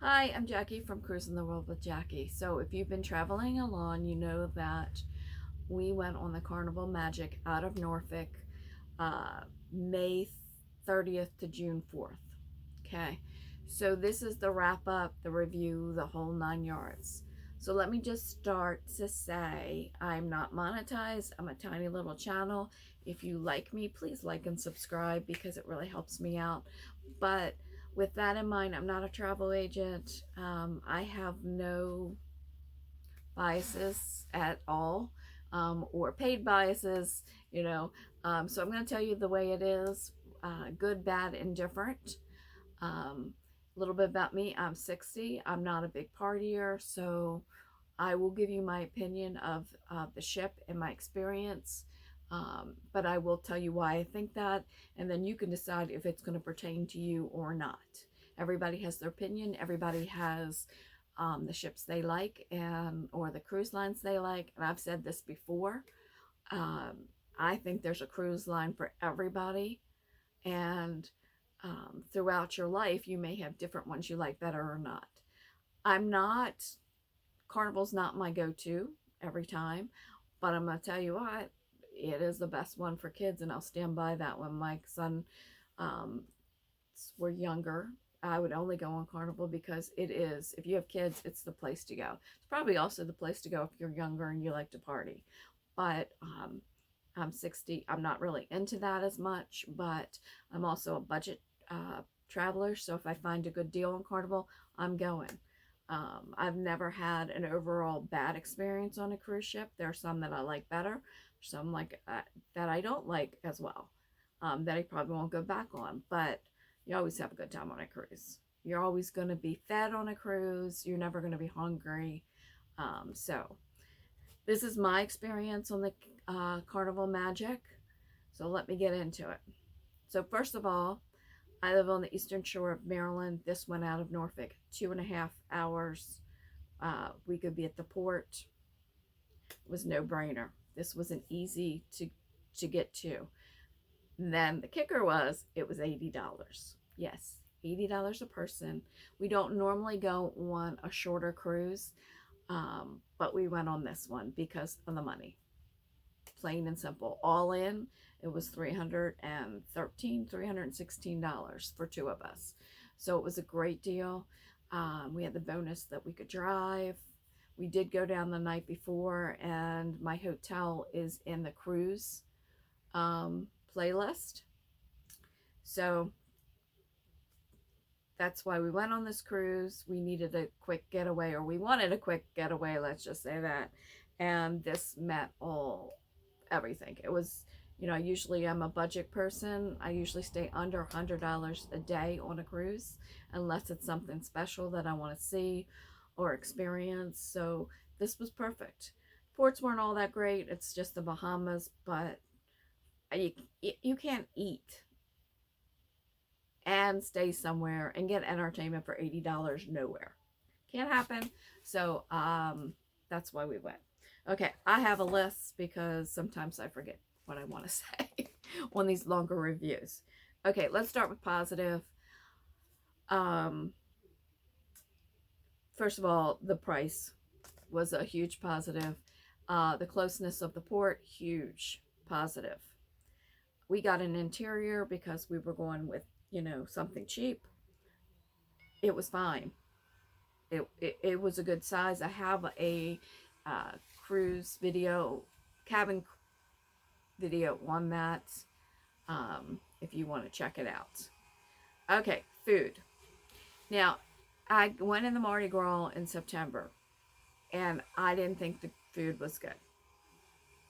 Hi, I'm Jackie from Cruising the World with Jackie. So if you've been traveling along, you know that we went on the Carnival Magic out of Norfolk, May 30th to June 4th. Okay, so this is the wrap up, the review, the whole 9 yards. So let me just start to say I'm not monetized. I'm a tiny little channel. If you like me, please like and subscribe because it really helps me out. But with that in mind, I'm not a travel agent. I have no biases at all, or paid biases, you know. So I'm going to tell you the way it is, good, bad, indifferent. A little bit about me. I'm 60. I'm not a big partier, so I will give you my opinion of the ship and my experience. But I will tell you why I think that, and then you can decide if it's going to pertain to you or not. Everybody has their opinion. Everybody has the ships they like and or the cruise lines they like. And I've said this before. Um, I think there's a cruise line for everybody, and throughout your life, you may have different ones you like better or not. I'm not Carnival's not my go-to every time, but I'm gonna tell you what, it is the best one for kids, and I'll stand by that one. My son, um, were younger, I would only go on Carnival because it is, if you have kids, it's the place to go. It's probably also the place to go if you're younger and you like to party. But I'm 60. I'm not really into that as much, but I'm also a budget traveler. So if I find a good deal on Carnival, I'm going. I've never had an overall bad experience on a cruise ship. There are some that I like better, some like that I don't like as well, that I probably won't go back on. But you always have a good time on a cruise. You're always going to be fed on a cruise. You're never going to be hungry. So this is my experience on the Carnival Magic. So let me get into it. So first of all, I live on the eastern shore of Maryland. This went out of Norfolk, 2.5 hours. We could be at the port. It was no brainer. This was an easy to get to. And then the kicker was it was $80. Yes, $80 a person. We don't normally go on a shorter cruise, but we went on this one because of the money. Plain and simple. All in, it was $316 for two of us. So it was a great deal. We had the bonus that we could drive. We did go down the night before, and my hotel is in the cruise playlist. So that's why we went on this cruise. We needed a quick getaway, or we wanted a quick getaway, let's just say that. And this met everything. It was, usually I'm a budget person. I usually stay under $100 a day on a cruise, unless it's something special that I want to see or experience. So this was perfect. Ports weren't all that great. It's just the Bahamas, but you can't eat and stay somewhere and get entertainment for $80 nowhere. Can't happen. So that's why we went. Okay, I have a list because sometimes I forget what I want to say on these longer reviews. Okay, let's start with positive. First of all, the price was a huge positive. The closeness of the port, huge positive. We got an interior because we were going with, something cheap. It was fine. It was a good size. I have a cruise video, cabin video on that, if you want to check it out. Okay, food. Now, I went in the Mardi Gras in September, and I didn't think the food was good.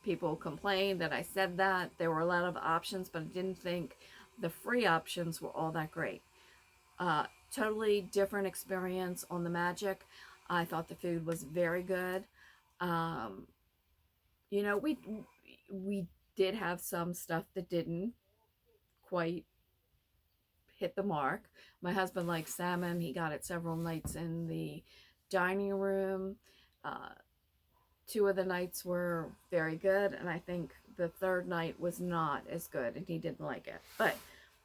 People complained that I said that. There were a lot of options, but I didn't think the free options were all that great. Totally different experience on the Magic. I thought the food was very good. We did have some stuff that didn't quite hit the mark. My husband likes salmon. He got it several nights in the dining room. Two of the nights were very good, and I think the third night was not as good, and he didn't like it. But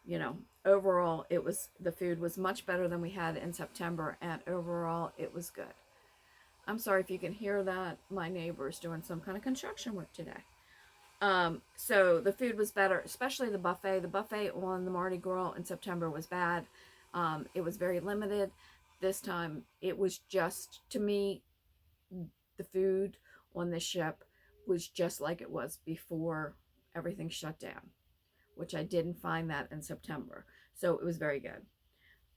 you know, overall, the food was much better than we had in September, and overall, it was good. I'm sorry if you can hear that. My neighbor's doing some kind of construction work today. So the food was better, especially the buffet. The buffet on the Mardi Gras in September was bad. It was very limited. This time, it was just, to me, the food on the ship was just like it was before everything shut down, which I didn't find that in September. So it was very good.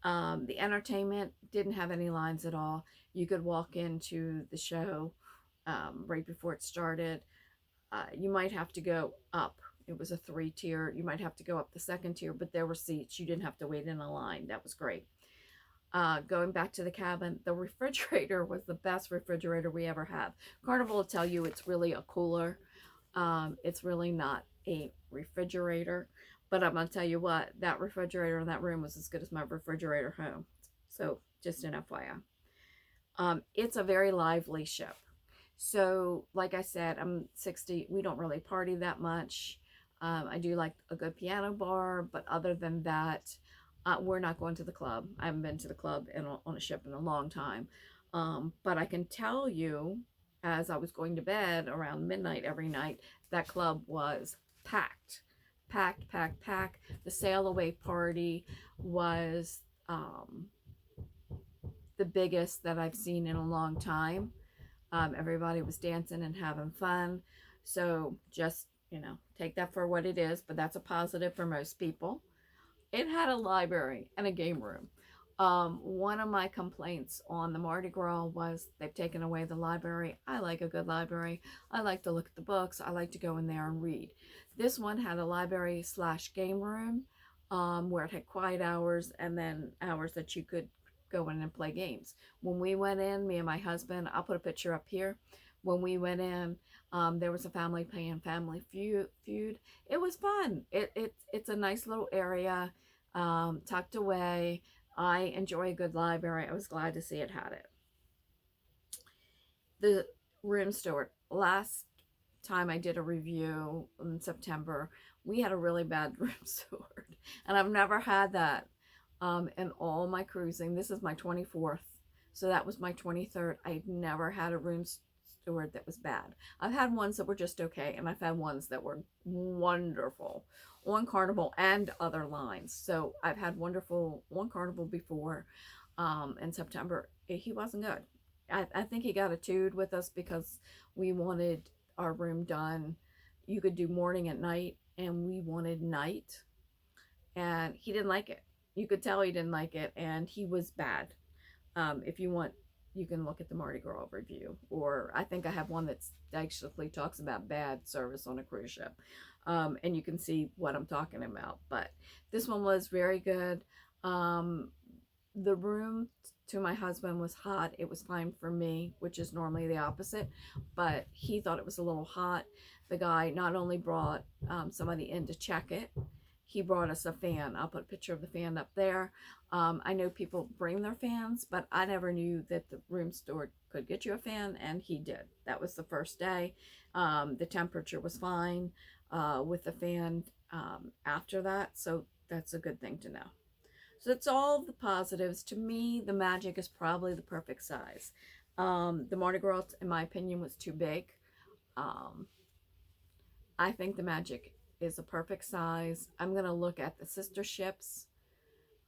The entertainment didn't have any lines at all. You could walk into the show right before it started. You might have to go up. It was a 3-tier. You might have to go up the second tier, but there were seats. You didn't have to wait in a line. That was great. Going back to the cabin, the refrigerator was the best refrigerator we ever had. Carnival will tell you it's really a cooler. It's really not a refrigerator. But I'm going to tell you what, that refrigerator in that room was as good as my refrigerator home. So just an FYI. It's a very lively ship. So like I said, I'm 60. We don't really party that much. I do like a good piano bar, but other than that, we're not going to the club. I haven't been to the club on a ship in a long time. But I can tell you, as I was going to bed around midnight every night, that club was packed. Packed, packed, packed. The sail away party was the biggest that I've seen in a long time. Everybody was dancing and having fun. So just, take that for what it is, but that's a positive for most people. It had a library and a game room. One of my complaints on the Mardi Gras was they've taken away the library. I like a good library. I like to look at the books. I like to go in there and read. This one had a library / game room where it had quiet hours and then hours that you could go in and play games. When we went in, me and my husband, I'll put a picture up here. When we went in, there was a family playing Family Feud. It was fun. It's a nice little area, tucked away. I enjoy a good library. I was glad to see it had it. The room steward. Last time I did a review in September, we had a really bad room steward, and I've never had that in all my cruising. This is my 24th, so that was my 23rd. I've never had a room steward that was bad. I've had ones that were just okay, and I've had ones that were wonderful on Carnival and other lines. So I've had wonderful on Carnival before. In September, he wasn't good. I think he got a tude with us because we wanted our room done. You could do morning and night, and we wanted night, and he didn't like it. You could tell he didn't like it, and he was bad. If you want, you can look at the Mardi Gras review, or I think I have one that actually talks about bad service on a cruise ship, and you can see what I'm talking about. But this one was very good. The room to my husband was hot. It was fine for me, which is normally the opposite, but he thought it was a little hot. The guy not only brought somebody in to check it, he brought us a fan. I'll put a picture of the fan up there. I know people bring their fans, but I never knew that the room steward could get you a fan, and he did. That was the first day. The temperature was fine with the fan after that, so that's a good thing to know. So it's all the positives. To me, the Magic is probably the perfect size. The Mardi Gras, in my opinion, was too big. I think the Magic is a perfect size. I'm going to look at the sister ships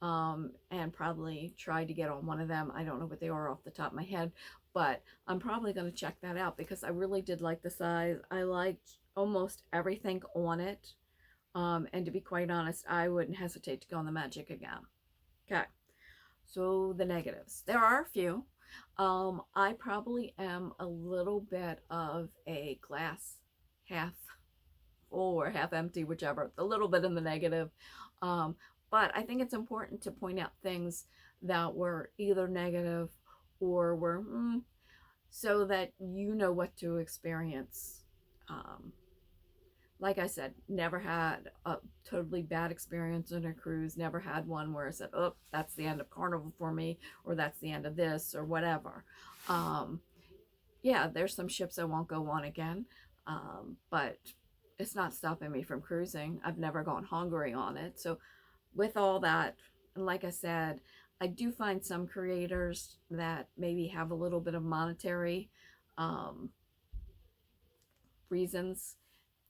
and probably try to get on one of them. I don't know what they are off the top of my head, but I'm probably going to check that out because I really did like the size. I liked almost everything on it. And to be quite honest, I wouldn't hesitate to go on the Magic again. Okay, so the negatives. There are a few. I probably am a little bit of a glass half full or half empty, whichever, a little bit in the negative. But I think it's important to point out things that were either negative or were so that you know what to experience. Like I said, never had a totally bad experience on a cruise. Never had one where I said, oh, that's the end of Carnival for me, or that's the end of this, or whatever. Yeah, there's some ships I won't go on again, but it's not stopping me from cruising. I've never gone hungry on it. So with all that, and like I said, I do find some creators that maybe have a little bit of monetary um, reasons.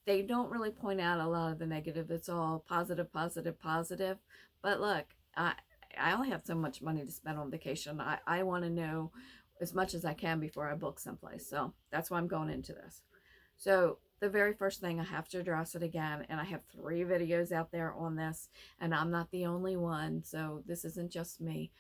They don't really point out a lot of the negative. It's all positive, positive, positive. But look, I only have so much money to spend on vacation. I want to know as much as I can before I book someplace. So that's why I'm going into this. So the very first thing, I have to address it again, and I have 3 videos out there on this, and I'm not the only one, so this isn't just me.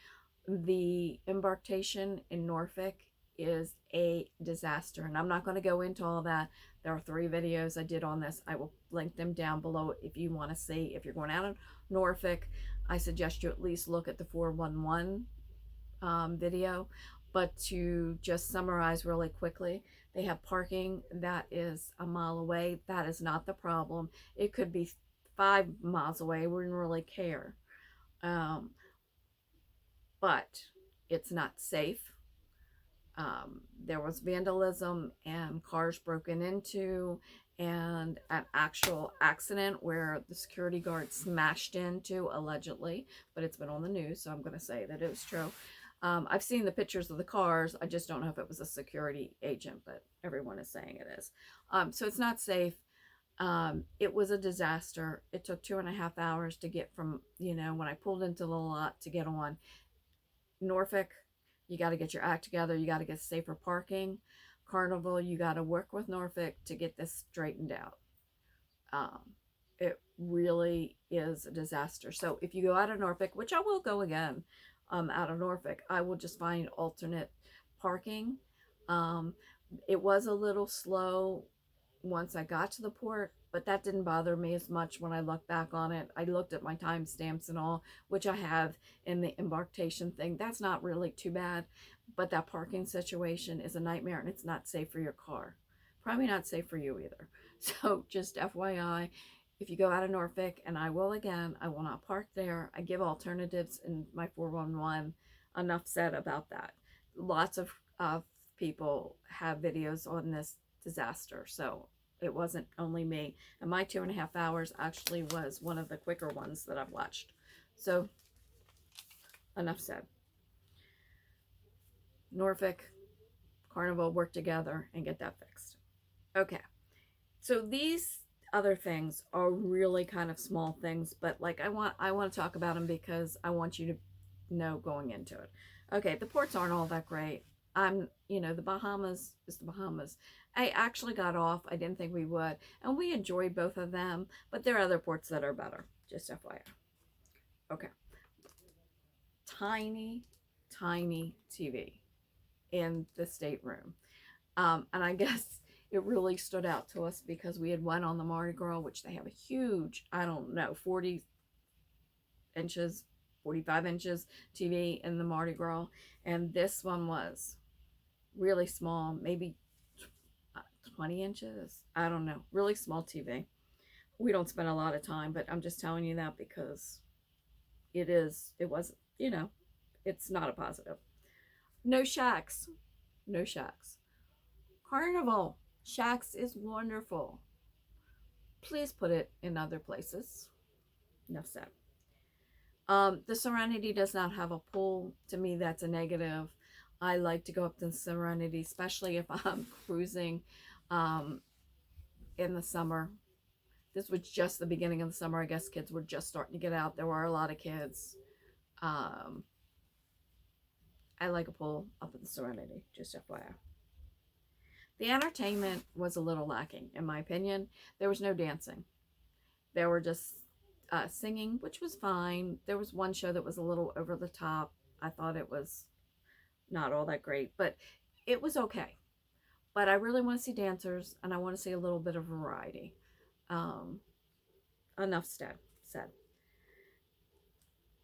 The Embarkation in Norfolk is a disaster, and I'm not going to go into all that. There are 3 videos I did on this. I will link them down below if you want to see. If you're going out of Norfolk, I suggest you at least look at the 411 video. But to just summarize really quickly, they have parking that is a mile away. That is not the problem. It could be 5 miles away. We wouldn't really care. Um, but it's not safe. There was vandalism and cars broken into, and an actual accident where the security guard smashed into, allegedly, but it's been on the news, so I'm going to say that it was true. I've seen the pictures of the cars. I just don't know if it was a security agent, but everyone is saying it is. So it's not safe. It was a disaster. It took 2.5 hours to get from, when I pulled into the lot to get on. Norfolk, you got to get your act together. You got to get safer parking. Carnival, you got to work with Norfolk to get this straightened out. Um, it really is a disaster. So if you go out of Norfolk, which I will go again, out of Norfolk, I will just find alternate parking. Um, it was a little slow once I got to the port, but that didn't bother me as much when I look back on it. I looked at my timestamps and all, which I have in the embarkation thing. That's not really too bad, but that parking situation is a nightmare, and it's not safe for your car. Probably not safe for you either. So just FYI, if you go out of Norfolk, and I will again, I will not park there. I give alternatives in my 411. Enough said about that. Lots of people have videos on this disaster, so it wasn't only me. And my 2.5 hours actually was one of the quicker ones that I've watched. So enough said. Norfolk, Carnival, work together and get that fixed. Okay, so these other things are really kind of small things, but like I want to talk about them because I want you to know going into it. Okay, the ports aren't all that great. The Bahamas is the Bahamas. I actually got off. I didn't think we would, and we enjoyed both of them, but there are other ports that are better. Just FYI. Okay. Tiny, tiny TV in the stateroom. And I guess it really stood out to us because we had one on the Mardi Gras, which they have a huge, I don't know, 40 inches, 45 inches TV in the Mardi Gras. And this one was really small, maybe 20 inches. I don't know, really small TV. We don't spend a lot of time, but I'm just telling you that because it was, it's not a positive. No shacks. No shacks. Carnival. Shacks is wonderful. Please put it in other places. Enough said. The Serenity does not have a pool. To me, that's a negative. I like to go up to the Serenity, especially if I'm cruising in the summer. This was just the beginning of the summer. I guess kids were just starting to get out. There were a lot of kids. I like a pool up at the Serenity, just FYI. The entertainment was a little lacking, in my opinion. There was no dancing. There were just singing, which was fine. There was one show that was a little over the top. I thought it was not all that great, but it was okay. But I really want to see dancers, and I want to see a little bit of variety. Enough said.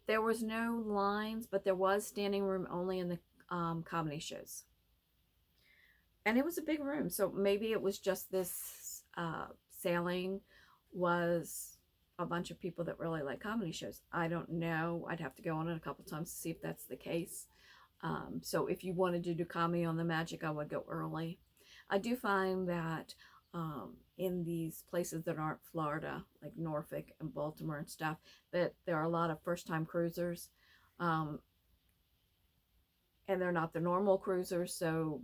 There was no lines, but there was standing room only in the comedy shows. And it was a big room, so maybe it was just this sailing was a bunch of people that really like comedy shows. I don't know. I'd have to go on it a couple times to see if that's the case. So if you wanted to do comedy on the Magic, I would go early. I do find that in these places that aren't Florida, like Norfolk and Baltimore and stuff, that there are a lot of first-time cruisers, um, and they're not the normal cruisers, so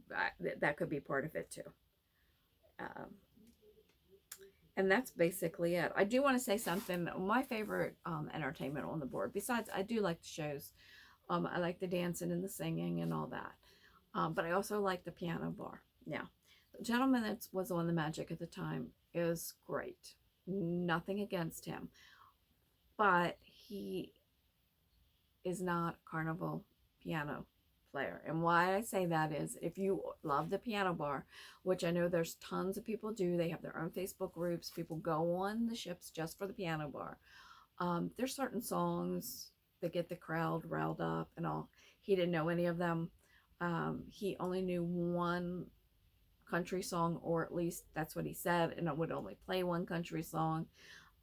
that could be part of it too. Um, and that's basically it. I do want to say something. My favorite entertainment on the board, besides I do like the shows, I like the dancing and the singing and all that. But I also like the piano bar. Now, the gentleman that was on the Magic at the time is great. Nothing against him. But he is not a Carnival piano player. And why I say that is if you love the piano bar, which I know there's tons of people do, they have their own Facebook groups. People go on the ships just for the piano bar. There's certain songs that get the crowd riled up and all. He didn't know any of them. He only knew one country song, or at least that's what he said, and I would only play one country song.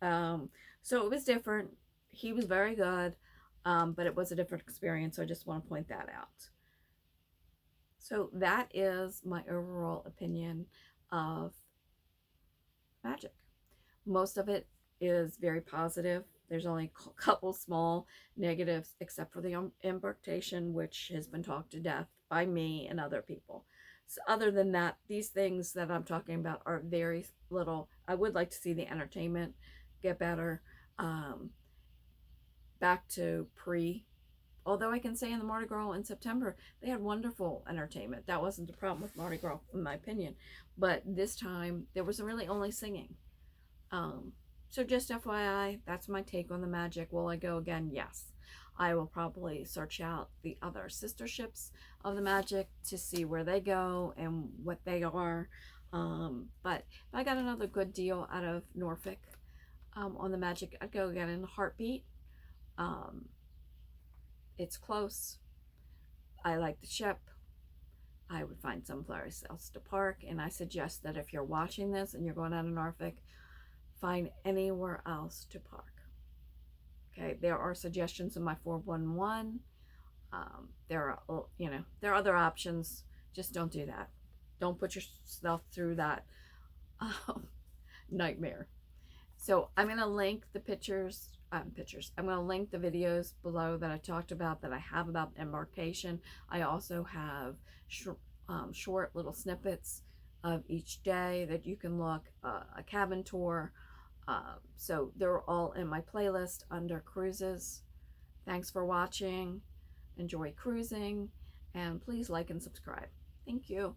Um, so it was different. He was very good, but it was a different experience. So I just want to point that out. So that is my overall opinion of Magic. Most of it is very positive. There's only a couple small negatives, except for the Embarkation, which has been talked to death by me and other people. So other than that, these things that I'm talking about are very little. I would like to see the entertainment get better. Um, Back to pre, although I can say in the Mardi Gras in September, they had wonderful entertainment. That wasn't the problem with Mardi Gras, in my opinion. But this time, there was really only singing. Um, so just FYI, that's my take on the Magic. Will I go again? Yes. I will probably search out the other sister ships of the Magic to see where they go and what they are. But if I got another good deal out of Norfolk on the Magic, I'd go again in a heartbeat. Um, it's close. I like the ship. I would find someplace else to park, and I suggest that if you're watching this and you're going out of Norfolk, find anywhere else to park. Okay, there are suggestions in my 411. There are, there are other options. Just don't do that. Don't put yourself through that nightmare. So I'm going to link the pictures. I'm going to link the videos below that I talked about, that I have about Embarkation. I also have short little snippets of each day that you can look, a cabin tour. So they're all in my playlist under cruises. Thanks for watching. Enjoy cruising, and please like and subscribe. Thank you.